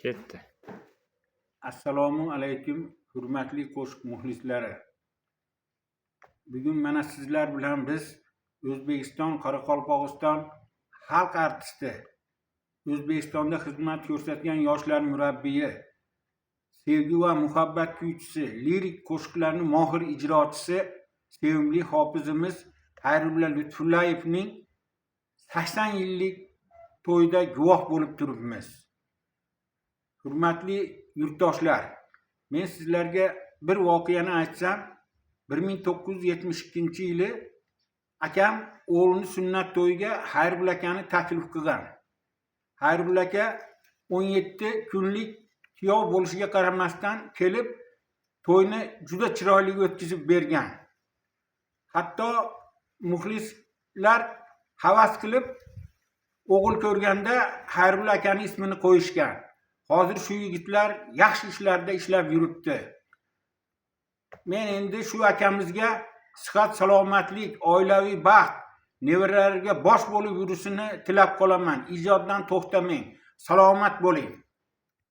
Ketdi. Assalomu alaykum, hurmatli qo'shiq muxlislari. Bugun mana sizlar bilan biz O'zbekiston, Qoraqalpog'iston xalq artisti, O'zbekistonda xizmat ko'rsatgan yoshlar murabbiyi, sevgi va muhabbat kuychisi, lirik qo'shiqlarning mohir ijrochisi, sevimli hofizimiz Xayrulla Lutfullayevning 80 yillik to'yida guvoh bo'lib turibmiz. Hurmatli yurtdoshlar, men sizlarga bir voqeani aytsam, 1972-yili akam o'g'lini sunnat to'yiga Xayrulla akani taklif qilgan. Xayrulla aka 17 kunlik kuyov bo'lishiga qaramasdan kelib, to'yni juda chiroyli o'tkazib bergan. Hatto muxlislar havas qilib o'g'il ko'rganda Xayrulla akani ismini qo'yishgan. Hozir shu yigitlar yaxshi ishlarda ishlab yuribdi. Men endi shu akamizga sihat, salomatlik, oilaviy baxt, nevaralarga bosh bo'lib yurishini tilab qolaman. Ijoddan to'xtamang. Salomat bo'ling.